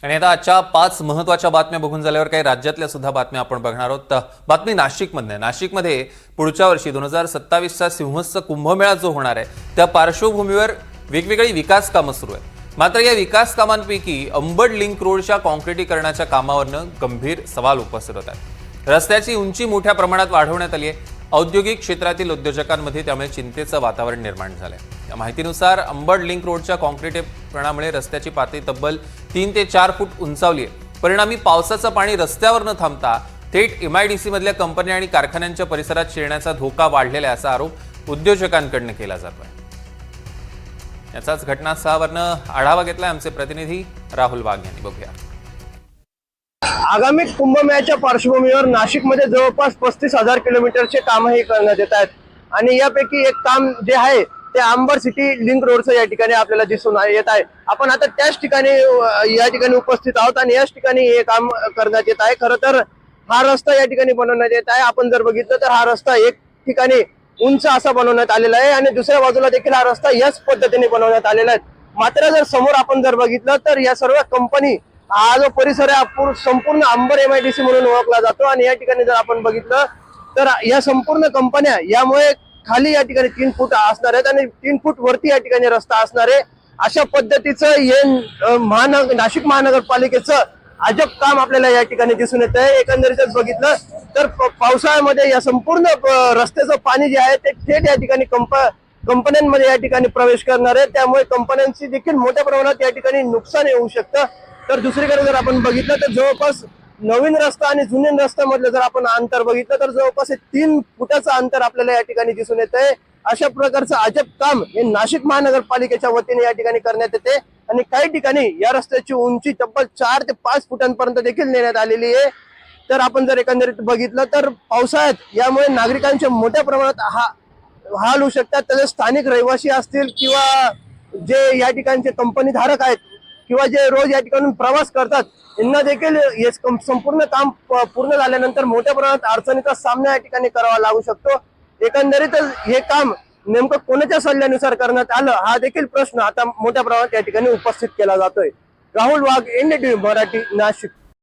आणि आता आजच्या 5 महत्त्वाच्या बातम्या बघून झाल्यावर काही राज्यातल्या सुद्धा बातम्या आपण बघणार आहोत। बातमी नाशिकमध्ये। नाशिकमध्ये पुढच्या वर्षी 2027चा सिंहस्थ कुंभमेळा जो होणार आहे त्या पार्श्वभूमीवर वेगवेगळी विकास कामं सुरू आहेत। मात्र या विकास कामांपैकी अंबड लिंक रोडच्या काँक्रिटीकरणाच्या कामावरनं गंभीर सवाल उपस्थित होत आहेत। रस्त्याची उंची मोठ्या प्रमाणात वाढवण्यात आली आहे। औद्योगिक क्षेत्रातील उद्योजकांमध्ये त्यामुळे चिंतेचं वातावरण निर्माण झालंय। या माहितीनुसार अंबड लिंक रोडच्या काँक्रिटीकरणामुळे रस्त्याची पातळी तब्बल 3 ते 4 फूट उंचावली आहे। परिणामी पावसाचं पाणी रस्त्यावर न थांबता थेट MIDC मधल्या कंपन्या आणि कारखान्यांच्या परिसरात शिरण्याचा धोका वाढलेला आहे, असा आरोप उद्योजकांकडून केला जातोय। याचाच घटनास्थळावरनं आढावा घेतलाय आमचे प्रतिनिधी राहुल वाघ यांनी। बघूया। आगामी कुंभमेळ्याच्या पार्श्वभूमीवर नाशिकमध्ये जवळपास 35,000 किलोमीटरचे कामही करण्यात येत आहेत आणि यापैकी एक काम जे आहे ते अंबड सिटी लिंक रोडचं या ठिकाणी आपल्याला दिसून येत आहे। आपण आता त्याच ठिकाणी या ठिकाणी उपस्थित आहोत आणि याच ठिकाणी हे काम करण्यात येत आहे। खरं तर हा रस्ता या ठिकाणी बनवण्यात येत आहे। आपण जर बघितलं तर हा रस्ता एक ठिकाणी उंच असा बनवण्यात आलेला आहे आणि दुसऱ्या बाजूला देखील हा रस्ता याच पद्धतीने बनवण्यात आलेला आहे। मात्र जर समोर आपण जर बघितलं तर या सर्व कंपनी हा जो परिसर आहे संपूर्ण अंबड MIDC म्हणून ओळखला जातो आणि या ठिकाणी जर आपण बघितलं तर या संपूर्ण कंपन्या यामुळे खाली या ठिकाणी 3 फूट असणार आहेत आणि 3 फूट वरती या ठिकाणी रस्ता असणार आहे। अशा पद्धतीचं हे नाशिक महानगरपालिकेचं अजब काम आपल्याला या ठिकाणी दिसून येत आहे। एकंदरीतच बघितलं तर पावसाळ्यामध्ये या संपूर्ण रस्त्याचं पाणी जे आहे ते थेट या ठिकाणी कंपन्यांमध्ये या ठिकाणी प्रवेश करणार आहे। त्यामुळे कंपन्यांची देखील मोठ्या प्रमाणात या ठिकाणी नुकसान येऊ शकतं। तर दुसरीकडे जर आपण बघितलं तर जवळपास नवीन रस्ता आणि जुन्या रस्त्यामधलं जर आपण अंतर बघितलं तर जवळपास 3 फुटाचं अंतर आपल्याला या ठिकाणी दिसून येत आहे। अशा प्रकारचं अजब काम हे नाशिक महानगरपालिकेच्या वतीने या ठिकाणी करण्यात येते आणि काही ठिकाणी या रस्त्याची उंची तब्बल 4 ते 5 फुटांपर्यंत देखील नेण्यात आलेली आहे। तर आपण जर एकंदरीत बघितलं तर पावसाळ्यात यामुळे नागरिकांच्या मोठ्या प्रमाणात हाल होऊ शकतात। त्याचे स्थानिक रहिवासी असतील किंवा जे या ठिकाणचे कंपनी धारक आहेत किंवा जे रोज या ठिकाणून प्रवास करतात यांना देखील हे संपूर्ण काम पूर्ण झाल्यानंतर मोठ्या प्रमाणात अडचणीचा सामना या ठिकाणी करावा लागू शकतो। एकंदरीत हे काम नेमकं कोणाच्या सल्ल्यानुसार करण्यात आलं हा देखील प्रश्न आता मोठ्या प्रमाणात या ठिकाणी उपस्थित केला जातोय। राहुल वाघ, NDTV मराठी, नाशिक।